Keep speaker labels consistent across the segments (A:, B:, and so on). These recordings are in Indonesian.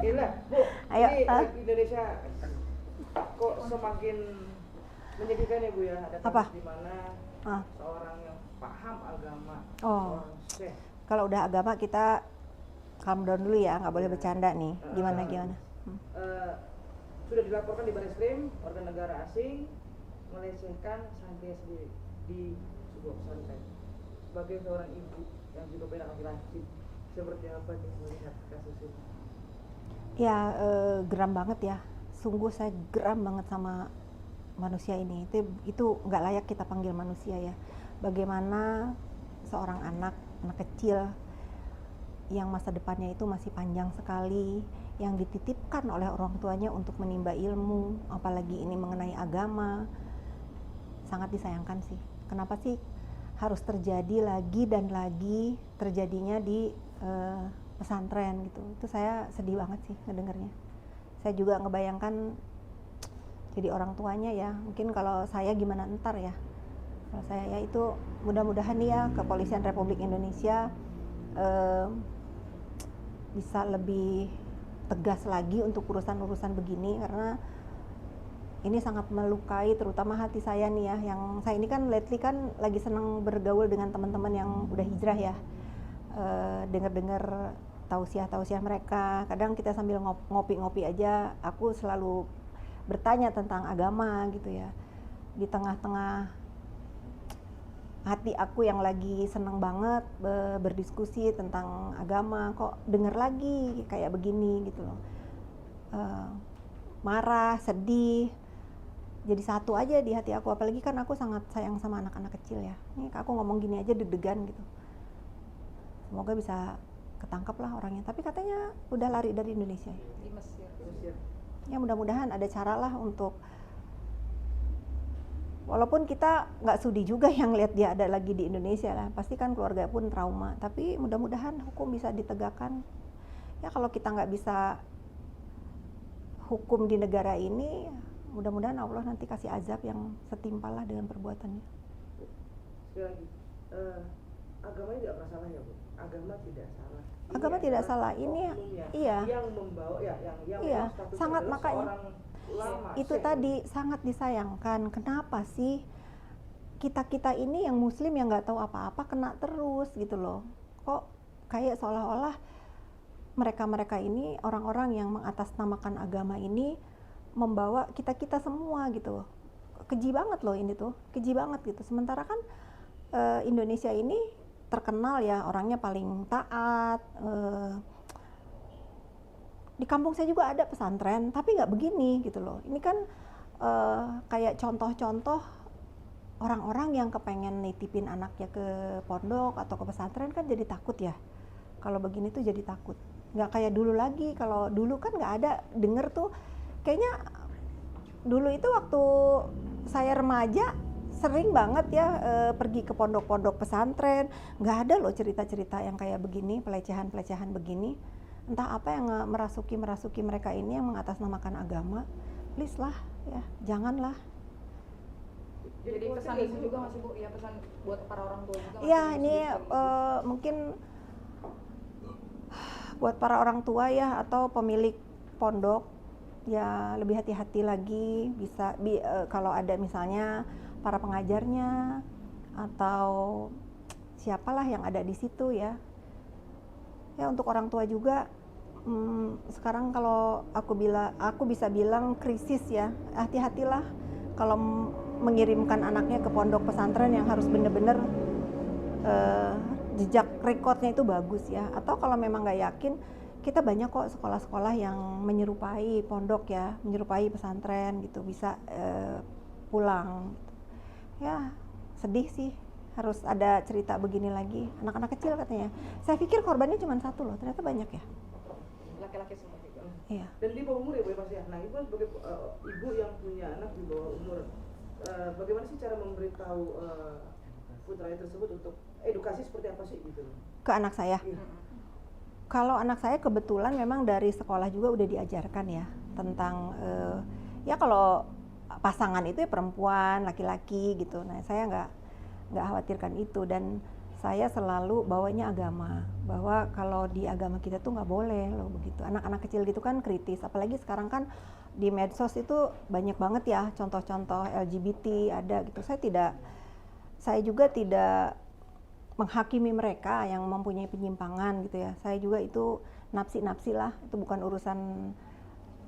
A: Gila, Bu,
B: Ayo,
A: ini Indonesia kok semakin menyedihkan ya Bu ya, ada
B: Apa?
A: kasus di mana seorang yang paham agama,
B: Oh.
A: seorang syekh.
B: Kalau udah agama kita calm down dulu ya, nggak boleh bercanda nih. Gimana?
A: Sudah dilaporkan di Barreskrim, warga negara asing melecehkan santai sendiri di sebuah pesantren. Sebagai seorang ibu yang juga punya laki-laki, seperti apa nih melihat kasus ini?
B: Ya, geram banget ya. Sungguh saya geram banget sama manusia ini. Itu nggak layak kita panggil manusia ya. Bagaimana seorang anak kecil yang masa depannya itu masih panjang sekali, yang dititipkan oleh orang tuanya untuk menimba ilmu, apalagi ini mengenai agama, sangat disayangkan sih. Kenapa sih harus terjadi lagi dan lagi terjadinya di pesantren gitu? Itu saya sedih banget sih ngedengarnya. Saya juga ngebayangkan jadi orang tuanya ya, mungkin kalau saya gimana ntar ya. Kalau saya ya itu mudah-mudahan ya Kepolisian Republik Indonesia bisa lebih tegas lagi untuk urusan-urusan begini, karena ini sangat melukai terutama hati saya nih ya, yang saya ini kan lately kan lagi seneng bergaul dengan teman-teman yang udah hijrah ya, dengar-dengar tausiah mereka, kadang kita sambil ngopi-ngopi aja, aku selalu bertanya tentang agama gitu ya, di tengah-tengah hati aku yang lagi seneng banget berdiskusi tentang agama, kok denger lagi kayak begini gitu loh. Marah, sedih, jadi satu aja di hati aku. Apalagi kan aku sangat sayang sama anak-anak kecil ya. Ini aku ngomong gini aja deg-degan gitu. Semoga bisa ketangkap lah orangnya. Tapi katanya udah lari dari Indonesia.
C: Di Mesir.
B: Ya mudah-mudahan ada cara lah untuk, walaupun kita nggak sudi juga yang lihat dia ada lagi di Indonesia lah, pasti kan keluarga pun trauma, tapi mudah-mudahan hukum bisa ditegakkan. Ya kalau kita nggak bisa hukum di negara ini, mudah-mudahan Allah nanti kasih azab yang setimpal lah dengan perbuatannya.
A: Sekali lagi, agama tidak pernah salah ya Bu? Agama tidak salah.
B: Agama tidak salah, ini iya.
A: Yang membawa ya, yang
B: iya, sangat makanya.
A: Ulama,
B: itu tadi sangat disayangkan. Kenapa sih kita ini yang muslim yang nggak tahu apa-apa kena terus gitu loh? Kok kayak seolah-olah mereka ini orang-orang yang mengatasnamakan agama ini membawa kita semua gitu. Keji banget loh ini tuh, keji banget gitu. Sementara kan Indonesia ini terkenal ya orangnya paling taat. Di kampung saya juga ada pesantren, tapi nggak begini gitu loh. Ini kan kayak contoh-contoh orang-orang yang kepengen nitipin anaknya ke pondok atau ke pesantren kan jadi takut ya. Kalau begini tuh jadi takut. Nggak kayak dulu lagi. Kalau dulu kan nggak ada, denger tuh kayaknya dulu itu waktu saya remaja sering banget ya pergi ke pondok-pondok pesantren. Nggak ada loh cerita-cerita yang kayak begini, pelecehan-pelecehan begini. Entah apa yang merasuki mereka ini yang mengatasnamakan agama. Please lah ya, janganlah.
C: Jadi pesan itu juga nggak sih Bu? Ya pesan buat para orang tua juga.
B: Iya ini mungkin buat para orang tua ya atau pemilik pondok ya lebih hati-hati lagi. Bisa kalau ada misalnya para pengajarnya atau siapalah yang ada di situ ya. Ya untuk orang tua juga sekarang kalau aku bisa bilang krisis ya, hati-hatilah kalau mengirimkan anaknya ke pondok pesantren yang harus benar-benar jejak rekodnya itu bagus ya. Atau kalau memang nggak yakin, kita banyak kok sekolah-sekolah yang menyerupai pondok ya, menyerupai pesantren gitu, bisa pulang. Ya sedih sih. Harus ada cerita begini lagi, anak-anak kecil katanya. Saya pikir korbannya cuma satu loh, ternyata banyak ya.
C: Laki-laki semua juga.
B: Iya.
A: Dan di bawah umur ya Bu ya pasti ya. Nah ibu sebagai ibu yang punya anak di bawah umur, bagaimana sih cara memberitahu putranya tersebut untuk edukasi seperti apa sih gitu?
B: Ke anak saya.
A: Iya.
B: Kalau anak saya kebetulan memang dari sekolah juga udah diajarkan ya tentang ya kalau pasangan itu ya perempuan, laki-laki gitu. Nah saya nggak khawatirkan itu, dan saya selalu bawanya agama, bahwa kalau di agama kita tuh nggak boleh loh begitu. Anak-anak kecil gitu kan kritis, apalagi sekarang kan di medsos itu banyak banget ya contoh-contoh LGBT ada gitu. Saya juga tidak menghakimi mereka yang mempunyai penyimpangan gitu ya. Saya juga itu nafsi-nafsi lah, itu bukan urusan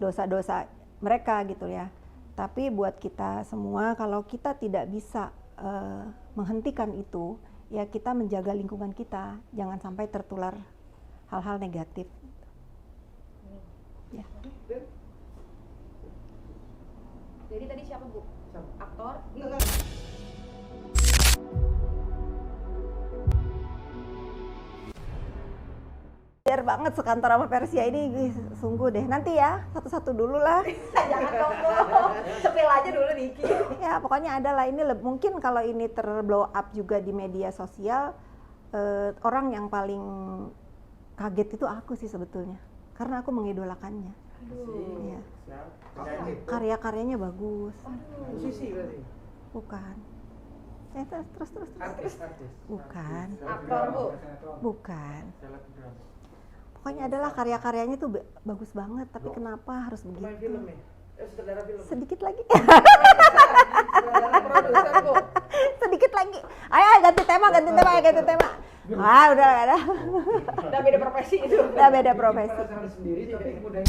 B: dosa-dosa mereka gitu ya. Tapi buat kita semua, kalau kita tidak bisa menghentikan itu, ya kita menjaga lingkungan kita, jangan sampai tertular hal-hal negatif. Ya.
C: Jadi tadi siapa Bu?
A: Siapa?
C: Aktor?
A: Enggak.
B: Biar banget sekantor sama Persia ini, sungguh deh. Nanti ya, satu-satu dulu lah.
C: Jangan dong Bu. Sepil aja dulu Niki.
B: Ya pokoknya ada lah, ini mungkin kalau ini terblow up juga di media sosial, orang yang paling kaget itu aku sih sebetulnya. Karena aku mengidolakannya.
C: Aduh.
B: Iya.
A: Siap.
B: Karya-karyanya bagus.
A: Musisi berarti.
B: Bukan. Terus.
A: Artis.
B: Bukan.
C: Aktor Bu.
B: Bukan.
A: Selebgram.
B: Pokoknya adalah karya-karyanya tuh bagus banget, tapi kenapa harus
A: Pemain
B: begitu?
A: film ya? Sutradara film.
B: Sedikit lagi.
C: Produser Bu.
B: Sedikit lagi. Ayo ganti tema. Ah, udah gak ada.
C: Udah beda profesi itu.
B: Udah beda profesi.
A: Bikin sendiri tapi kemudian